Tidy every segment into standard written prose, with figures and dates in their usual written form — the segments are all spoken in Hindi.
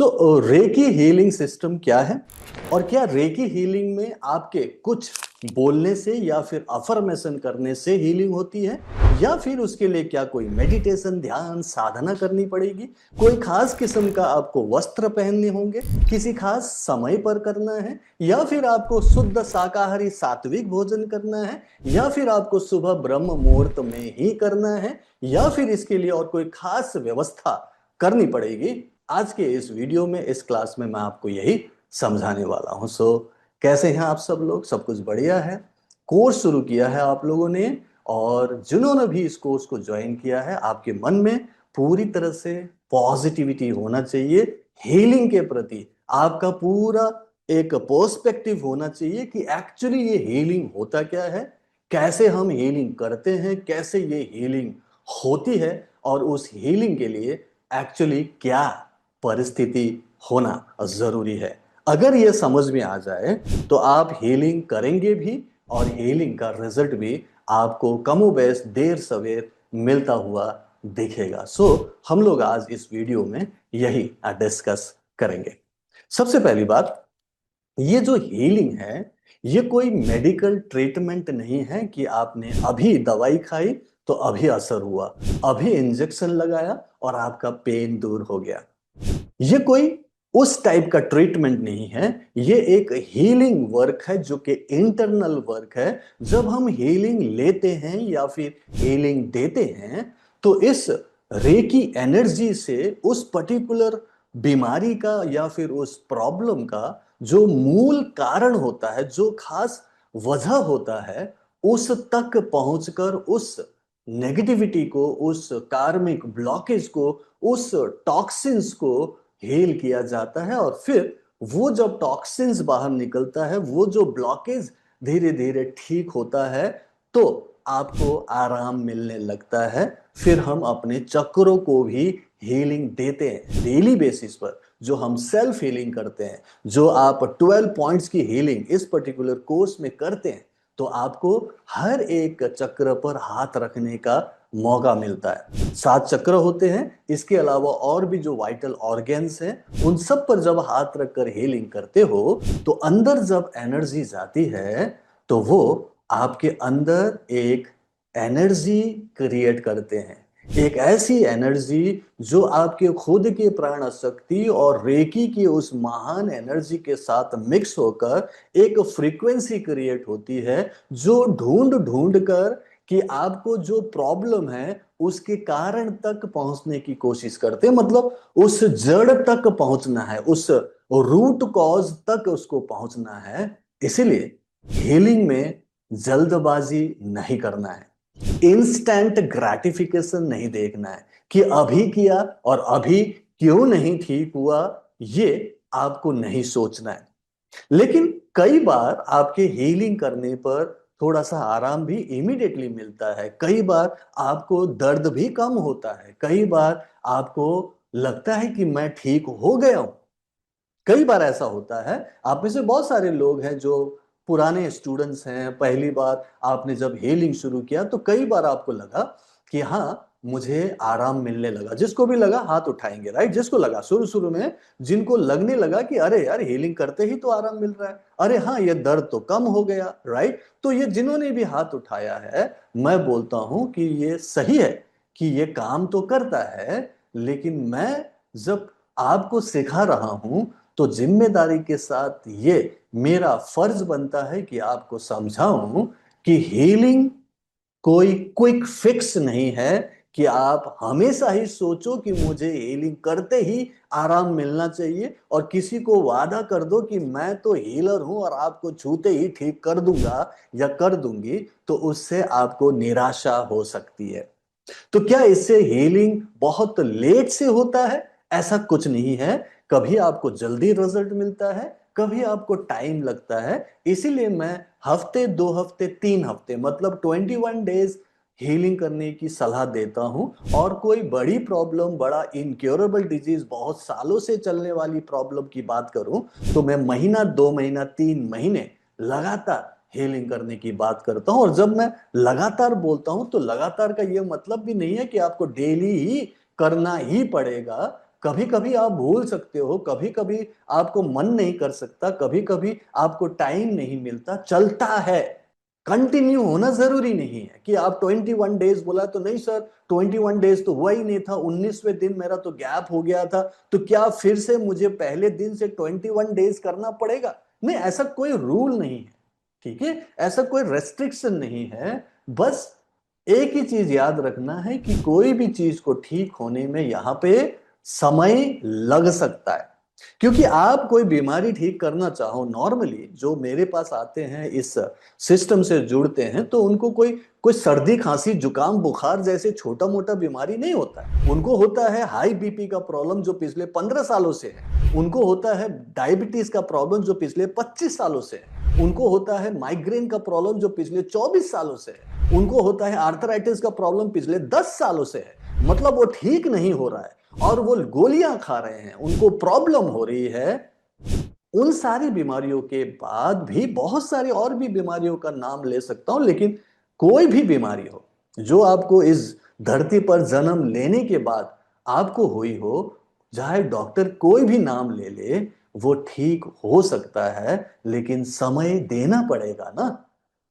तो रेकी हीलिंग सिस्टम क्या है और क्या रेकी हीलिंग में आपके कुछ बोलने से या फिर अफर्मेशन करने से हीलिंग होती है या फिर उसके लिए क्या कोई मेडिटेशन ध्यान साधना करनी पड़ेगी, कोई खास किस्म का आपको वस्त्र पहनने होंगे, किसी खास समय पर करना है या फिर आपको शुद्ध शाकाहारी सात्विक भोजन करना है या फिर आपको सुबह ब्रह्म मुहूर्त में ही करना है या फिर इसके लिए और कोई खास व्यवस्था करनी पड़ेगी। आज के इस वीडियो में इस क्लास में मैं आपको यही समझाने वाला हूं। कैसे हैं आप सब लोग? सब कुछ बढ़िया है? कोर्स शुरू किया है आप लोगों ने और जिन्होंने भी इस कोर्स को ज्वाइन किया है आपके मन में पूरी तरह से पॉजिटिविटी होना चाहिए। हीलिंग के प्रति आपका पूरा एक पर्सपेक्टिव होना चाहिए कि एक्चुअली ये हीलिंग होता क्या है, कैसे हम हीलिंग करते हैं, कैसे ये हीलिंग होती है और उस हीलिंग के लिए एक्चुअली क्या परिस्थिति होना जरूरी है। अगर ये समझ में आ जाए तो आप हीलिंग करेंगे भी और हीलिंग का रिजल्ट भी आपको कमोबेश देर सवेर मिलता हुआ दिखेगा। हम लोग आज इस वीडियो में यही डिस्कस करेंगे। सबसे पहली बात, ये जो हीलिंग है ये कोई मेडिकल ट्रीटमेंट नहीं है कि आपने अभी दवाई खाई तो अभी असर हुआ, अभी इंजेक्शन लगाया और आपका पेन दूर हो गया। ये कोई उस टाइप का ट्रीटमेंट नहीं है। ये एक हीलिंग वर्क है जो कि इंटरनल वर्क है। जब हम हीलिंग लेते हैं या फिर हीलिंग देते हैं तो इस रेकी एनर्जी से उस पर्टिकुलर बीमारी का या फिर उस प्रॉब्लम का जो मूल कारण होता है, जो खास वजह होता है, उस तक पहुंचकर उस नेगेटिविटी को, उस कार्मिक ब्लॉकेज को, उस टॉक्सिन्स को हील किया जाता है। और फिर वो जब टॉक्सिन्स बाहर निकलता है, वो जो ब्लॉकेज धीरे धीरे ठीक होता है तो आपको आराम मिलने लगता है। फिर हम अपने चक्रों को भी हीलिंग देते हैं डेली बेसिस पर। जो हम सेल्फ हीलिंग करते हैं, जो आप 12 पॉइंट्स की हीलिंग इस पर्टिकुलर कोर्स में करते हैं, तो आपको हर एक चक्र पर हाथ रखने का मौका मिलता है। 7 चक्र होते हैं, इसके अलावा और भी जो वाइटल ऑर्गेन्स हैं उन सब पर जब हाथ रखकर हीलिंग करते हो तो अंदर जब एनर्जी जाती है तो वो आपके अंदर एक एनर्जी क्रिएट करते हैं। एक ऐसी एनर्जी जो आपके खुद के प्राण शक्ति और रेकी की उस महान एनर्जी के साथ मिक्स होकर एक फ्रीक्वेंसी क्रिएट होती है जो ढूंढ ढूंढ कर कि आपको जो प्रॉब्लम है उसके कारण तक पहुंचने की कोशिश करते हैं। मतलब उस जड़ तक पहुंचना है, उस रूट कॉज तक उसको पहुंचना है। इसीलिए हीलिंग में जल्दबाजी नहीं करना है, इंस्टेंट ग्रेटिफिकेशन नहीं देखना है कि अभी किया और अभी क्यों नहीं ठीक हुआ, ये आपको नहीं सोचना है। लेकिन कई बार आपके हीलिंग करने पर थोड़ा सा आराम भी इमीडिएटली मिलता है, कई बार आपको दर्द भी कम होता है, कई बार आपको लगता है कि मैं ठीक हो गया हूं। कई बार ऐसा होता है, आप में से बहुत सारे लोग हैं जो पुराने स्टूडेंट्स हैं, पहली बार आपने जब हीलिंग शुरू किया तो कई बार आपको लगा कि हाँ मुझे आराम मिलने लगा। जिसको भी लगा हाथ उठाएंगे, राइट? जिसको लगा शुरू शुरू में, जिनको लगने लगा कि अरे यार हीलिंग करते ही तो आराम मिल रहा है, अरे हाँ ये दर्द तो कम हो गया, राइट? तो ये जिन्होंने भी हाथ उठाया है, मैं बोलता हूं कि ये सही है कि ये काम तो करता है। लेकिन मैं जब आपको सिखा रहा हूं तो जिम्मेदारी के साथ ये मेरा फर्ज बनता है कि आपको समझाऊं कि हीलिंग कोई क्विक फिक्स नहीं है कि आप हमेशा ही सोचो कि मुझे हीलिंग करते ही आराम मिलना चाहिए और किसी को वादा कर दो कि मैं तो हीलर हूं और आपको छूते ही ठीक कर दूंगा या कर दूंगी, तो उससे आपको निराशा हो सकती है। तो क्या इससे हीलिंग बहुत लेट से होता है? ऐसा कुछ नहीं है। कभी आपको जल्दी रिजल्ट मिलता है, कभी आपको टाइम लगता है। इसीलिए मैं हफ्ते, 2 हफ्ते, 3 हफ्ते मतलब 21 डेज हीलिंग करने की सलाह देता हूं। और कोई बड़ी प्रॉब्लम, बड़ा इनक्योरेबल डिजीज, बहुत सालों से चलने वाली प्रॉब्लम की बात करूं तो मैं महीना, 2 महीना, 3 महीने लगातार हीलिंग करने की बात करता हूं। और जब मैं लगातार बोलता हूं तो लगातार का यह मतलब भी नहीं है कि आपको डेली ही करना ही पड़ेगा। कभी कभी आप भूल सकते हो, कभी कभी आपको मन नहीं कर सकता, कभी कभी आपको टाइम नहीं मिलता, चलता है। कंटिन्यू होना जरूरी नहीं है कि आप 21 डेज बोला तो नहीं सर, 21 डेज तो हुआ ही नहीं था, 19वें दिन मेरा तो गैप हो गया था, तो क्या फिर से मुझे पहले दिन से 21 डेज करना पड़ेगा? नहीं, ऐसा कोई रूल नहीं है, ठीक है, ऐसा कोई रेस्ट्रिक्शन नहीं है। बस एक ही चीज याद रखना है कि कोई भी चीज को ठीक होने में यहां पे समय लग सकता है। क्योंकि आप कोई बीमारी ठीक करना चाहो, नॉर्मली जो मेरे पास आते हैं इस सिस्टम से जुड़ते हैं, तो उनको कोई कोई सर्दी खांसी जुकाम बुखार जैसे छोटा मोटा बीमारी नहीं होता है। उनको होता है हाई बीपी का प्रॉब्लम जो पिछले 15 सालों से है, उनको होता है डायबिटीज का प्रॉब्लम जो पिछले 25 सालों से है, उनको होता है माइग्रेन का प्रॉब्लम जो पिछले 24 सालों से है, उनको होता है आर्थराइटिस का प्रॉब्लम पिछले 10 सालों से है। मतलब वो ठीक नहीं हो रहा है और वो गोलियां खा रहे हैं, उनको प्रॉब्लम हो रही है। उन सारी बीमारियों के बाद भी बहुत सारी और भी बीमारियों का नाम ले सकता हूं, लेकिन कोई भी बीमारी हो जो आपको इस धरती पर जन्म लेने के बाद आपको हुई हो, चाहे डॉक्टर कोई भी नाम ले ले, वो ठीक हो सकता है, लेकिन समय देना पड़ेगा ना।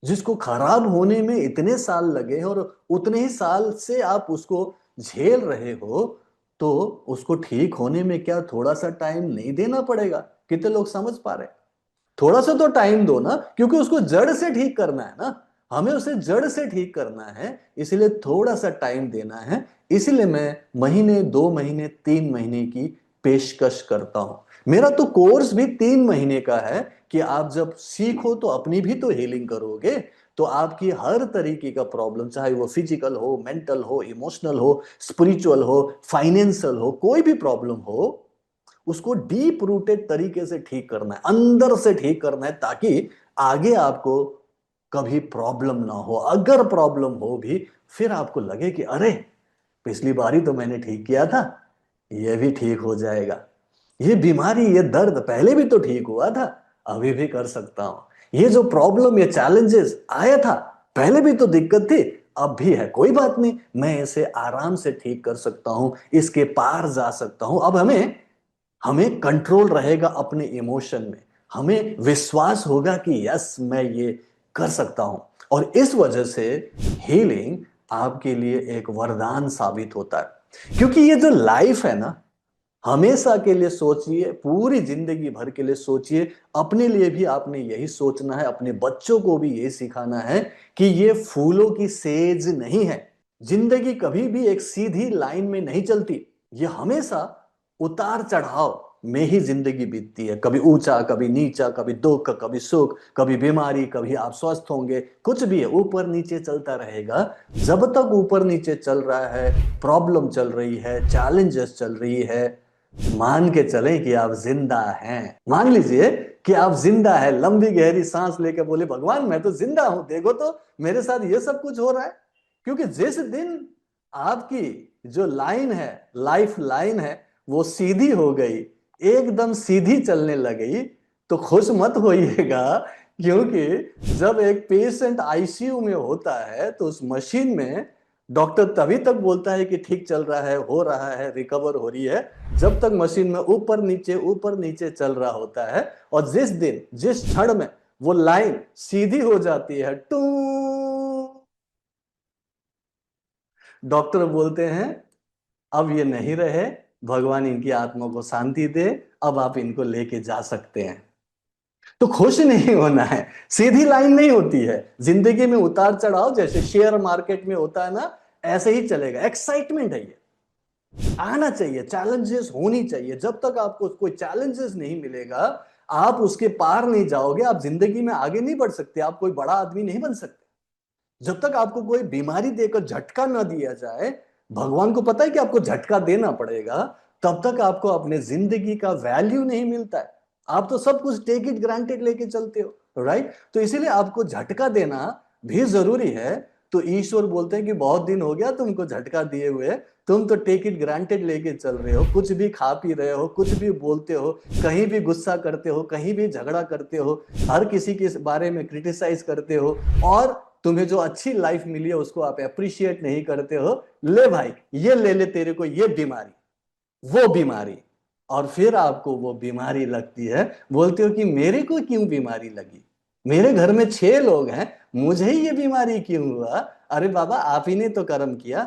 जिसको खराब होने में इतने साल लगे और उतने ही साल से आप उसको झेल रहे हो, तो उसको ठीक होने में क्या थोड़ा सा टाइम नहीं देना पड़ेगा? कितने लोग समझ पा रहे हैं? थोड़ा सा तो टाइम दो ना, क्योंकि उसको जड़ से ठीक करना है ना, हमें उसे जड़ से ठीक करना है, इसलिए थोड़ा सा टाइम देना है। इसलिए मैं महीने 2 महीने 3 महीने की पेशकश करता हूं। मेरा तो कोर्स भी 3 महीने का है कि आप जब सीखो तो अपनी भी तो हीलिंग करोगे, तो आपकी हर तरीके का प्रॉब्लम, चाहे वो फिजिकल हो, मेंटल हो, इमोशनल हो, स्पिरिचुअल हो, फाइनेंशियल हो, कोई भी प्रॉब्लम हो, उसको डीप रूटेड तरीके से ठीक करना है, अंदर से ठीक करना है, ताकि आगे आपको कभी प्रॉब्लम ना हो। अगर प्रॉब्लम हो भी, फिर आपको लगे कि अरे पिछली बारी तो मैंने ठीक किया था, ये भी ठीक हो जाएगा, ये बीमारी ये दर्द पहले भी तो ठीक हुआ था, अभी भी कर सकता हूं, ये जो प्रॉब्लम ये चैलेंजेस आया था पहले भी तो दिक्कत थी, अब भी है, कोई बात नहीं, मैं इसे आराम से ठीक कर सकता हूं, इसके पार जा सकता हूं। अब हमें हमें कंट्रोल रहेगा अपने इमोशन में, हमें विश्वास होगा कि यस मैं ये कर सकता हूं। और इस वजह से हीलिंग आपके लिए एक वरदान साबित होता है। क्योंकि ये जो लाइफ है ना, हमेशा के लिए सोचिए, पूरी जिंदगी भर के लिए सोचिए, अपने लिए भी आपने यही सोचना है, अपने बच्चों को भी यही सिखाना है कि ये फूलों की सेज नहीं है। जिंदगी कभी भी एक सीधी लाइन में नहीं चलती, ये हमेशा उतार चढ़ाव में ही जिंदगी बीतती है। कभी ऊंचा, कभी नीचा, कभी दुख, कभी सुख, कभी बीमारी, कभी आप स्वस्थ होंगे, कुछ भी है, ऊपर नीचे चलता रहेगा। जब तक ऊपर नीचे चल रहा है, प्रॉब्लम चल रही है, चैलेंजेस चल रही है, मान के चलें कि आप जिंदा हैं। मान लीजिए कि आप जिंदा है, लंबी गहरी सांस लेकर बोले भगवान मैं तो जिंदा हूं, देखो तो मेरे साथ ये सब कुछ हो रहा है। क्योंकि जिस दिन आपकी जो लाइन है, लाइफ लाइन है, वो सीधी हो गई, एकदम सीधी चलने लगी, तो खुश मत होइएगा। क्योंकि जब एक पेशेंट आईसीयू में होता है तो उस मशीन में डॉक्टर तभी तक बोलता है कि ठीक चल रहा है, हो रहा है, रिकवर हो रही है, जब तक मशीन में ऊपर नीचे चल रहा होता है। और जिस दिन, जिस क्षण में वो लाइन सीधी हो जाती है, टू, डॉक्टर बोलते हैं अब ये नहीं रहे, भगवान इनकी आत्मा को शांति दे, अब आप इनको लेके जा सकते हैं। तो खुश नहीं होना है, सीधी लाइन नहीं होती है जिंदगी में, उतार चढ़ाव जैसे शेयर मार्केट में होता है ना, ऐसे ही चलेगा। एक्साइटमेंट है ये, आना चाहिए, चैलेंजेस होनी चाहिए। जब तक आपको कोई चैलेंजेस नहीं मिलेगा, आप उसके पार नहीं जाओगे, आप जिंदगी में आगे नहीं बढ़ सकते, आप कोई बड़ा आदमी नहीं बन सकते। जब तक आपको कोई बीमारी देकर झटका ना दिया जाए, भगवान को पता है कि आपको झटका देना पड़ेगा, तब तक आपको अपने जिंदगी का वैल्यू नहीं मिलता है। आप तो सब कुछ टेक इट ग्रांटेड लेके चलते हो, राइट? तो इसीलिए आपको झटका देना भी जरूरी है। तो ईश्वर बोलते हैं कि बहुत दिन हो गया तुमको झटका दिए हुए, तुम तो टेक इट ग्रांटेड लेके चल रहे हो, कुछ भी खा पी रहे हो, कुछ भी बोलते हो, कहीं भी गुस्सा करते हो, कहीं भी झगड़ा करते हो, हर किसी के बारे में क्रिटिसाइज करते हो, और तुम्हें जो अच्छी लाइफ मिली है उसको आप अप्रिशिएट नहीं करते हो। ले भाई, ये ले ले तेरे को ये बीमारी, वो बीमारी, और फिर आपको वो बीमारी लगती है, बोलते हो कि मेरे को क्यों बीमारी लगी, मेरे घर में 6 लोग हैं, मुझे ही ये बीमारी क्यों हुआ। अरे बाबा, आप ही ने तो कर्म किया,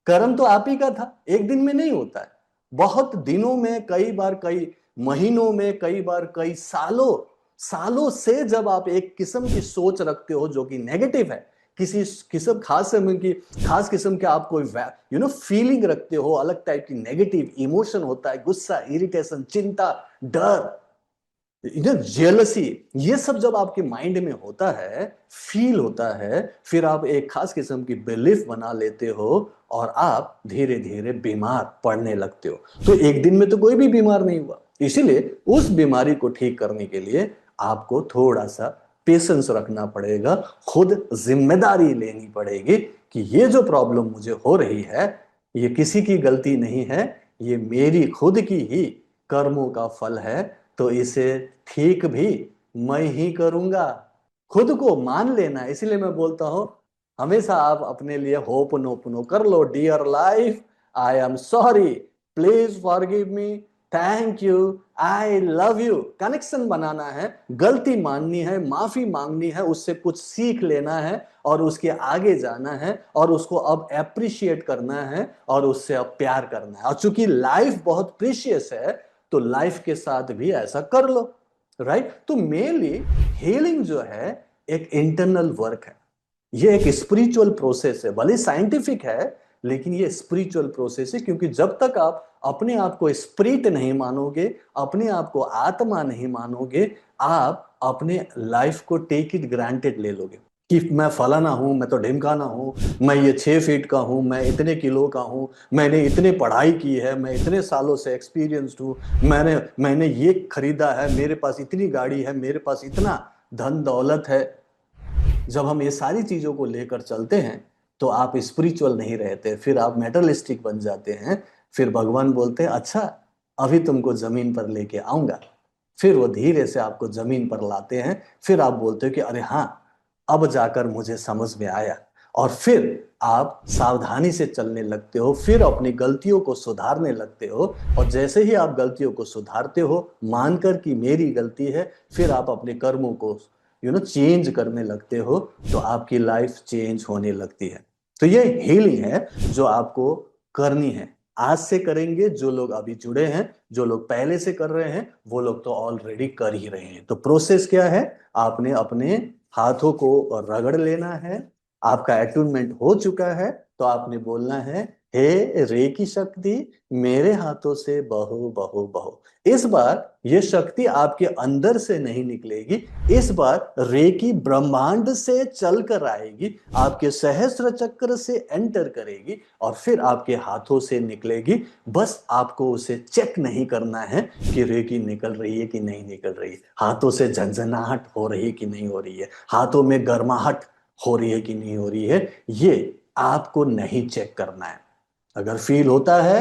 कर्म तो आप ही का था, एक दिन में नहीं होता है, बहुत दिनों में, कई बार कई महीनों में, कई बार कई सालों सालों से जब आप एक किस्म की सोच रखते हो जो कि नेगेटिव है, किसी किस्म खास किस्म के आप कोई फीलिंग रखते हो, अलग टाइप की नेगेटिव इमोशन होता है, गुस्सा, इरिटेशन, चिंता, डर, जेलसी, ये सब जब आपके माइंड में होता है, फील होता है, फिर आप एक खास किस्म की बिलीफ बना लेते हो और आप धीरे धीरे बीमार पड़ने लगते हो। तो एक दिन में तो कोई भी बीमार नहीं हुआ, इसीलिए उस बीमारी को ठीक करने के लिए आपको थोड़ा सा पेशेंस रखना पड़ेगा, खुद जिम्मेदारी लेनी पड़ेगी कि ये जो प्रॉब्लम मुझे हो रही है, ये किसी की गलती नहीं है, ये मेरी खुद की ही कर्मों का फल है, तो इसे ठीक भी मैं ही करूंगा। खुद को मान लेना, इसीलिए मैं बोलता हूं, हमेशा आप अपने लिए होपनोपनो कर लो, dear life, I am sorry, please forgive me, thank you, I love you, connection बनाना है, गलती माननी है, माफी मांगनी है, उससे कुछ सीख लेना है और उसके आगे जाना है और उसको अब एप्रिशिएट करना है और उससे अब प्यार करना है। और चूंकि लाइफ बहुत प्रीशियस है, तो लाइफ के साथ भी ऐसा कर लो, राइट। तो मेनली हीलिंग जो है एक इंटरनल वर्क है, ये एक स्पिरिचुअल प्रोसेस है, भले साइंटिफिक है लेकिन ये स्पिरिचुअल प्रोसेस है, क्योंकि जब तक आप अपने आप को स्पिरिट नहीं मानोगे, अपने आप को आत्मा नहीं मानोगे, आप अपने लाइफ को टेक इट ग्रांटेड ले लोगे कि मैं फलाना हूं, मैं तो ढिमकाना हूं, मैं ये 6 फीट का हूं, मैं इतने किलो का हूं, मैंने इतने पढ़ाई की है, मैं इतने सालों से एक्सपीरियंस्ड हूं, मैंने ये खरीदा है, मेरे पास इतनी गाड़ी है, मेरे पास इतना धन दौलत है। जब हम ये सारी चीजों को लेकर चलते हैं तो आप स्पिरिचुअल नहीं रहते, फिर आप मेटलिस्टिक बन जाते हैं। फिर भगवान बोलते हैं अच्छा, अभी तुमको जमीन पर लेके आऊंगा। फिर वो धीरे से आपको जमीन पर लाते हैं, फिर आप बोलते हो कि अरे हाँ, अब जाकर मुझे समझ में आया, और फिर आप सावधानी से चलने लगते हो, फिर अपनी गलतियों को सुधारने लगते हो, और जैसे ही आप गलतियों को सुधारते हो मानकर कि मेरी गलती है, फिर आप अपने कर्मों को चेंज करने लगते हो, तो आपकी लाइफ चेंज होने लगती है। तो ये हीलिंग है जो आपको करनी है, आज से करेंगे जो लोग अभी जुड़े हैं, जो लोग पहले से कर रहे हैं वो लोग तो ऑलरेडी कर ही रहे हैं। तो प्रोसेस क्या है, आपने अपने हाथों को रगड़ लेना है, आपका अटूनमेंट हो चुका है, तो आपने बोलना है हे रे की शक्ति, मेरे हाथों से बहो बहो बहो। इस बार ये शक्ति आपके अंदर से नहीं निकलेगी, इस बार रे की ब्रह्मांड से चल कर आएगी, आपके सहस्त्र चक्र से एंटर करेगी और फिर आपके हाथों से निकलेगी। बस आपको उसे चेक नहीं करना है कि रे की निकल रही है कि नहीं निकल रही है, हाथों से झंझनाहट हो रही है कि नहीं हो रही है, हाथों में गर्माहट हो रही है कि नहीं हो रही है, ये आपको नहीं चेक करना है। अगर फील होता है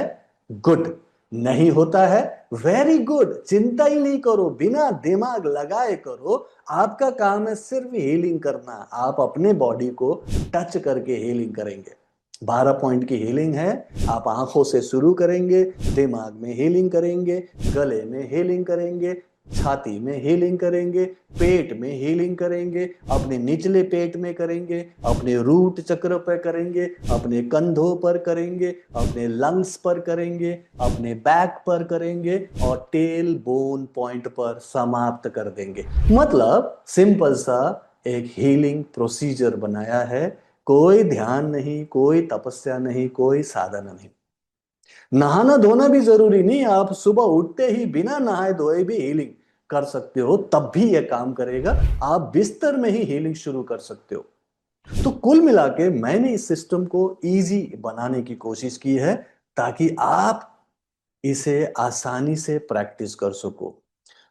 गुड, नहीं होता है वेरी गुड, चिंता ही नहीं करो, बिना दिमाग लगाए करो। आपका काम है सिर्फ हीलिंग करना, आप अपने बॉडी को टच करके हीलिंग करेंगे। 12 पॉइंट की हीलिंग है, आप आंखों से शुरू करेंगे, दिमाग में हीलिंग करेंगे, गले में हीलिंग करेंगे, छाती में हीलिंग करेंगे, पेट में हीलिंग करेंगे, अपने निचले पेट में करेंगे, अपने रूट चक्र पर करेंगे, अपने कंधों पर करेंगे, अपने लंग्स पर करेंगे, अपने बैक पर करेंगे और टेल बोन पॉइंट पर समाप्त कर देंगे। मतलब सिंपल सा एक हीलिंग प्रोसीजर बनाया है, कोई ध्यान नहीं, कोई तपस्या नहीं, कोई साधना नहीं। नहाना धोना भी जरूरी नहीं, आप सुबह उठते ही बिना नहाए धोए भी हीलिंग कर सकते हो, तब भी यह काम करेगा। आप बिस्तर में ही हीलिंग शुरू कर सकते हो। तो कुल मिला के मैंने इस सिस्टम को इजी बनाने की कोशिश की है ताकि आप इसे आसानी से प्रैक्टिस कर सको।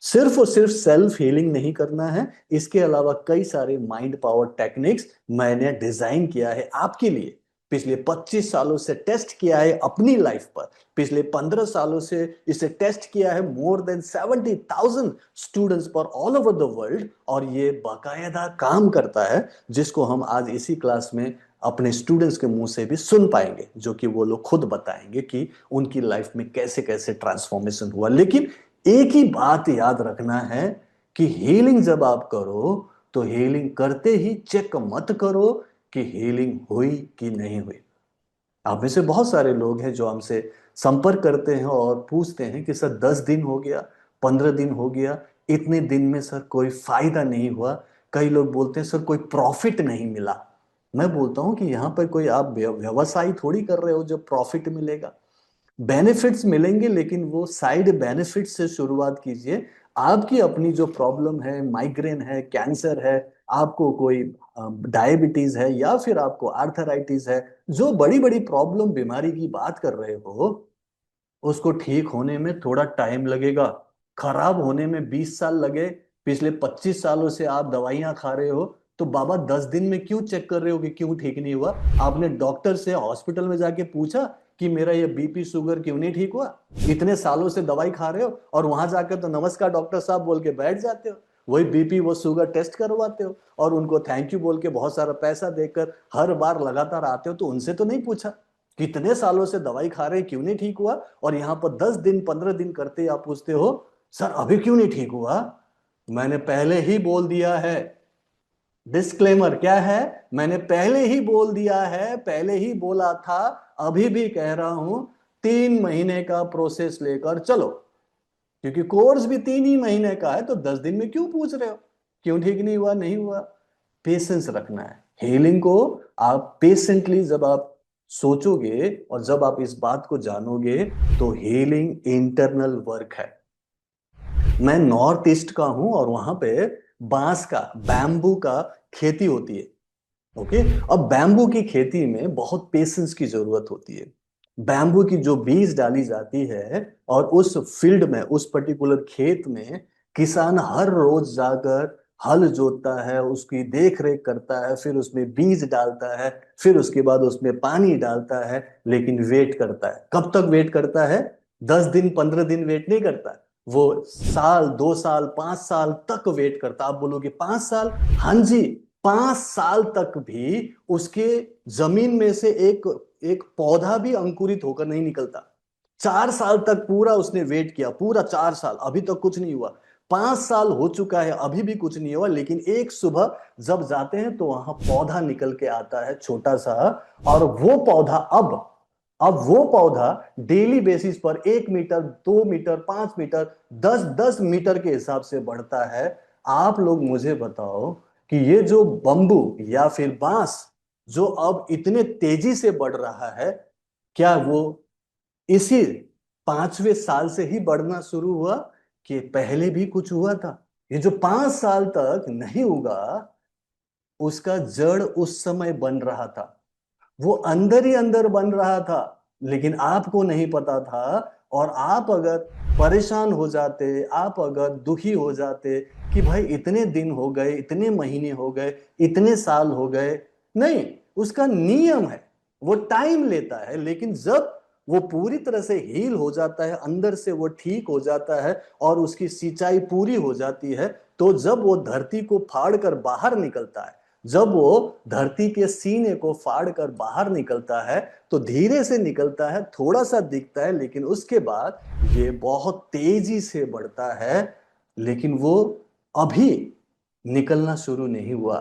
सिर्फ और सिर्फ सेल्फ हीलिंग नहीं करना है, इसके अलावा कई सारे माइंड पावर टेक्निक्स मैंने डिजाइन किया है आपके लिए। पिछले 25 सालों से टेस्ट किया है अपनी लाइफ पर, पिछले 15 सालों से इसे टेस्ट किया है मोर देन 70,000 स्टूडेंट्स पर ऑल ओवर द वर्ल्ड, और ये बाकायदा काम करता है, जिसको हम आज इसी क्लास में अपने स्टूडेंट्स के मुंह से भी सुन पाएंगे, जो कि वो लोग खुद बताएंगे कि उनकी लाइफ में कैसे कैसे ट्रांसफॉर्मेशन हुआ। लेकिन एक ही बात याद रखना है कि हीलिंग जब आप करो तो हीलिंग करते ही चेक मत करो कि हीलिंग हुई कि नहीं हुई। आप में से बहुत सारे लोग हैं जो हमसे संपर्क करते हैं और पूछते हैं कि सर 10 दिन हो गया, 15 दिन हो गया, इतने दिन में सर कोई फायदा नहीं हुआ। कई लोग बोलते हैं सर कोई प्रॉफिट नहीं मिला। मैं बोलता हूं कि यहाँ पर कोई आप व्यवसाय थोड़ी कर रहे हो जो प्रॉफिट मिलेगा। बेनिफिट्स मिलेंगे लेकिन वो साइड बेनिफिट्स से शुरुआत कीजिए। आपकी अपनी जो प्रॉब्लम है, माइग्रेन है, कैंसर है, आपको कोई डायबिटीज है या फिर आपको आर्थराइटिस है, जो बड़ी बड़ी प्रॉब्लम बीमारी की बात कर रहे हो, उसको ठीक होने में थोड़ा टाइम लगेगा। खराब होने में 20 साल लगे, पिछले 25 सालों से आप दवाइयां खा रहे हो, तो बाबा 10 दिन में क्यों चेक कर रहे हो कि क्यों ठीक नहीं हुआ? आपने डॉक्टर से हॉस्पिटल में जाके पूछा कि मेरा ये बीपी शुगर क्यों नहीं ठीक हुआ? इतने सालों से दवाई खा रहे हो और वहां जाकर तो नमस्कार डॉक्टर साहब बोल के बैठ जाते हो। वही बीपी वो शुगर टेस्ट करवाते हो और उनको थैंक यू बोल के बहुत सारा पैसा देकर हर बार लगातार आते हो। तो उनसे तो नहीं पूछा कितने सालों से दवाई खा रहे क्यों नहीं ठीक हुआ? और यहां पर 10 दिन 15 दिन करते आप पूछते हो सर अभी क्यों नहीं ठीक हुआ? मैंने पहले ही बोल दिया है। डिस्क्लेमर क्या है? मैंने पहले ही बोल दिया है, पहले ही बोला था, अभी भी कह रहा हूं, 3 महीने का प्रोसेस लेकर चलो। क्योंकि कोर्स भी 3 ही महीने का है, तो 10 दिन में क्यों पूछ रहे हो क्यों ठीक नहीं हुआ? नहीं हुआ। पेशेंस रखना है। हीलिंग को आप पेशेंटली जब आप सोचोगे और जब आप इस बात को जानोगे, तो हीलिंग इंटरनल वर्क है। मैं नॉर्थ ईस्ट का हूं और वहां पे बांस का, बैम्बू का खेती होती है। ओके। अब बैम्बू की खेती में बहुत पेशेंस की जरूरत होती है। बैम्बू की जो बीज डाली जाती है और उस फील्ड में, उस पर्टिकुलर खेत में किसान हर रोज जाकर हल जोतता है, उसकी देख रेख करता है, फिर उसमें बीज डालता है, फिर उसके बाद उसमें पानी डालता है, लेकिन वेट करता है। कब तक वेट करता है? 10 दिन 15 दिन वेट नहीं करता। वो साल, 2 साल, 5 साल तक वेट करता। आप बोलोगे 5 साल? हाँ जी, 5 साल तक भी उसके जमीन में से एक एक पौधा भी अंकुरित होकर नहीं निकलता। 4 साल तक पूरा उसने वेट किया, पूरा 4 साल, अभी तक कुछ नहीं हुआ। 5 साल हो चुका है, अभी भी कुछ नहीं हुआ। लेकिन एक सुबह जब जाते हैं तो वहां पौधा निकल के आता है, छोटा सा। और वो पौधा अब वो पौधा डेली बेसिस पर 1 मीटर, 2 मीटर, 5 मीटर, 10-10 मीटर के हिसाब से बढ़ता है। आप लोग मुझे बताओ कि ये जो बंबू या फिर बांस जो अब इतने तेजी से बढ़ रहा है, क्या वो इसी 5वें साल से ही बढ़ना शुरू हुआ कि पहले भी कुछ हुआ था? ये जो 5 साल तक नहीं उगा, उसका जड़ उस समय बन रहा था, वो अंदर ही अंदर बन रहा था, लेकिन आपको नहीं पता था। और आप अगर परेशान हो जाते, आप अगर दुखी हो जाते कि भाई इतने दिन हो गए, इतने महीने हो गए, इतने साल हो गए, नहीं, उसका नियम है, वो टाइम लेता है। लेकिन जब वो पूरी तरह से हील हो जाता है, अंदर से वो ठीक हो जाता है और उसकी सिंचाई पूरी हो जाती है, तो जब वो धरती को फाड़ कर बाहर निकलता है, जब वो धरती के सीने को फाड़ कर बाहर निकलता है, तो धीरे से निकलता है, थोड़ा सा दिखता है, लेकिन उसके बाद ये बहुत तेजी से बढ़ता है। लेकिन वो अभी निकलना शुरू नहीं हुआ,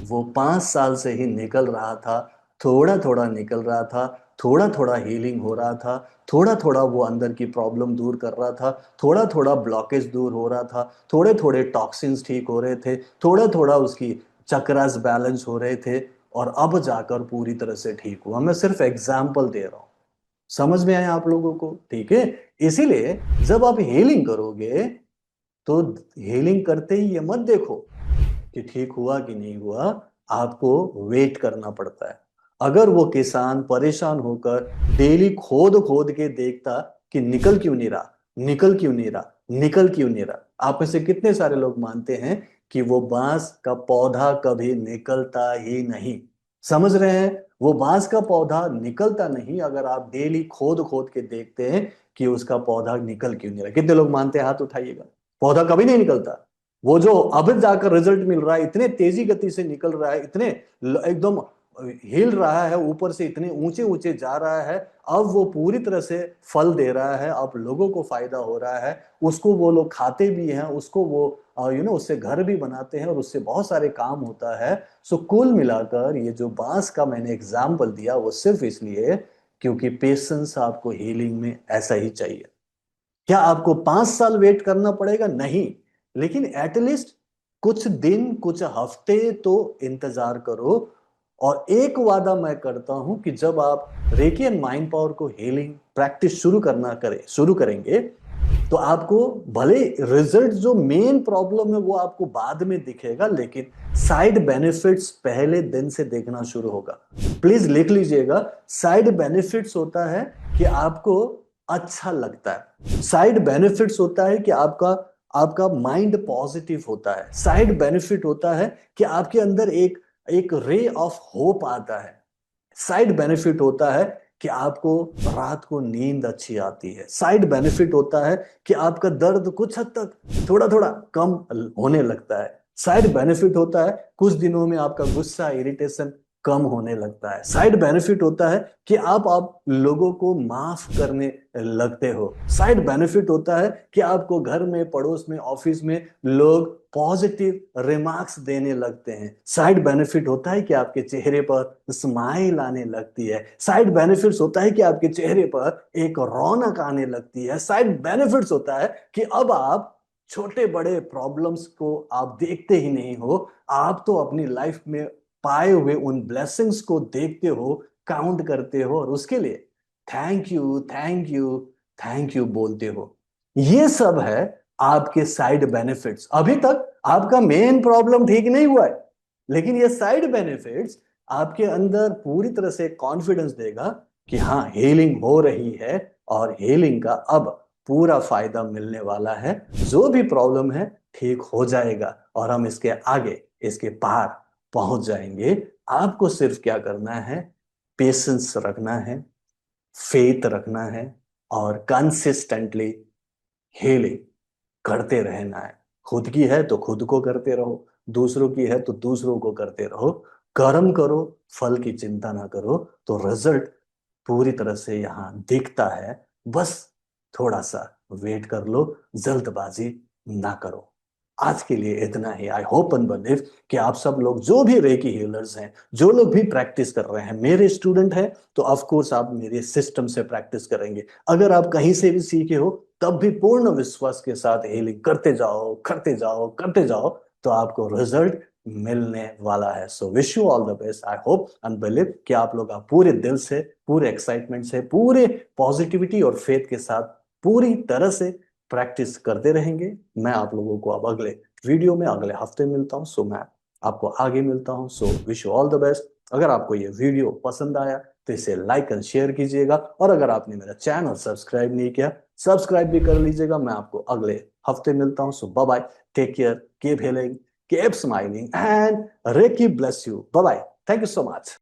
वो 5 साल से ही निकल रहा था। थोड़ा थोड़ा निकल रहा था, थोड़ा थोड़ा हीलिंग हो रहा था, थोड़ा थोड़ा वो अंदर की प्रॉब्लम दूर कर रहा था, थोड़ा थोड़ा ब्लॉकेज दूर हो रहा था, थोड़े थोड़े टॉक्सिन्स ठीक हो रहे थे, थोड़ा थोड़ा उसकी चक्रास बैलेंस हो रहे थे, और अब जाकर पूरी तरह से ठीक हुआ। मैं सिर्फ एग्जाम्पल दे रहा हूं। समझ में आया आप लोगों को? ठीक है। इसीलिए जब आप हीलिंग करोगे, तो हीलिंग करते ही ये मत देखो कि ठीक हुआ कि नहीं हुआ, आपको वेट करना पड़ता है। अगर वो किसान परेशान होकर डेली खोद खोद के देखता कि निकल क्यों नहीं रहा, निकल क्यों नहीं रहा, निकल क्यों नहीं रहा, आप में से कितने सारे लोग मानते हैं कि वो बांस का पौधा कभी निकलता ही नहीं? समझ रहे हैं? वो बांस का पौधा निकलता नहीं अगर आप डेली खोद खोद के देखते हैं कि उसका पौधा निकल क्यों नहीं रहा। कितने लोग मानते हैं? हाथ उठाइएगा। पौधा कभी नहीं निकलता। वो जो अब जाकर रिजल्ट मिल रहा है, इतने तेजी गति से निकल रहा है, इतने एकदम हिल रहा है, ऊपर से इतने ऊंचे ऊंचे जा रहा है, अब वो पूरी तरह से फल दे रहा है, अब लोगों को फायदा हो रहा है, उसको वो लोग खाते भी हैं, उसको वो उससे घर भी बनाते हैं और उससे बहुत सारे काम होता है। सो कुल मिलाकर ये जो बांस का मैंने एग्जाम्पल दिया वो सिर्फ इसलिए क्योंकि पेशेंस आपको हीलिंग में ऐसा ही चाहिए। क्या आपको 5 साल वेट करना पड़ेगा? नहीं, लेकिन एटलीस्ट कुछ दिन कुछ हफ्ते तो इंतजार करो। और एक वादा मैं करता हूं कि जब आप रेकी एंड माइंड पावर को हीलिंग प्रैक्टिस शुरू करेंगे तो आपको भले रिजल्ट जो मेन प्रॉब्लम है वो आपको बाद में दिखेगा, लेकिन साइड बेनिफिट्स पहले दिन से देखना शुरू होगा। प्लीज लिख लीजिएगा, साइड बेनिफिट्स होता है कि आपको अच्छा लगता है, साइड बेनिफिट्स होता है कि आपका आपका माइंड पॉजिटिव होता है, साइड बेनिफिट होता है कि आपके अंदर एक एक रे ऑफ होप आता है, साइड बेनिफिट होता है कि आपको रात को नींद अच्छी आती है, साइड बेनिफिट होता है कि आपका दर्द कुछ हद तक थोड़ा थोड़ा कम होने लगता है, साइड बेनिफिट होता है कुछ दिनों में आपका गुस्सा इरिटेशन कम होने लगता है, साइड बेनिफिट होता है कि आप लोगों को माफ करने लगते हो, साइड बेनिफिट होता है कि आपको घर में, पड़ोस में, ऑफिस में लोग पॉजिटिव रिमार्क्स देने लगते हैं, साइड बेनिफिट होता है कि आपके चेहरे पर स्माइल आने लगती है, साइड बेनिफिट्स होता है कि आपके चेहरे पर एक रौनक आने लगती है, साइड बेनिफिट्स होता है कि अब आप छोटे बड़े प्रॉब्लम्स को आप देखते ही नहीं हो, आप तो अपनी लाइफ में पाए हुए उन ब्लेसिंग्स को देखते हो, काउंट करते हो और उसके लिए thank you thank you thank you बोलते हो। ये सब है आपके साइड बेनिफिट्स। अभी तक आपका मेन प्रॉब्लम ठीक नहीं हुआ है, लेकिन ये साइड बेनिफिट्स आपके अंदर पूरी तरह से कॉन्फिडेंस देगा कि हाँ, हीलिंग हो रही है और हीलिंग का अब पूरा फायदा मिलने वाला है, जो भी प्रॉब्लम है ठीक हो जाएगा और हम इसके आगे, इसके पार पहुंच जाएंगे। आपको सिर्फ क्या करना है? पेशेंस रखना है, फेथ रखना है और कंसिस्टेंटली हीलिंग करते रहना है। खुद की है तो खुद को करते रहो, दूसरों की है तो दूसरों को करते रहो, कर्म करो, फल की चिंता ना करो, तो रिजल्ट पूरी तरह से यहां दिखता है। बस थोड़ा सा वेट कर लो, जल्दबाजी ना करो। आज के लिए इतना ही। आई होप एंड बिलीव कि आप सब लोग जो भी रेकी हीलर्स हैं, जो लोग भी प्रैक्टिस कर रहे हैं, मेरे स्टूडेंट हैं, तो ऑफ कोर्स आप मेरे सिस्टम से प्रैक्टिस करेंगे। अगर आप कहीं से भी सीखे हो तब भी पूर्ण विश्वास के साथ हीलिंग करते जाओ, करते जाओ, करते जाओ, तो आपको रिजल्ट मिलने वाला है। So wish you all the best. I hope and believe कि आप लोग पूरे दिल से, पूरे एक्साइटमेंट से, पूरे पॉजिटिविटी और फेथ के साथ पूरी तरह से प्रैक्टिस करते रहेंगे। मैं आप लोगों को अब अगले वीडियो में अगले हफ्ते मिलता हूं। सो मैं आपको आगे मिलता हूं। So wish you all the best. अगर आपको ये वीडियो पसंद आया तो इसे लाइक एंड शेयर कीजिएगा, और अगर आपने मेरा चैनल सब्सक्राइब नहीं किया, सब्सक्राइब भी कर लीजिएगा। मैं आपको अगले हफ्ते मिलता हूं। So bye bye, take care, keep healing, keep smiling and reiki bless you. Bye bye, thank you so much.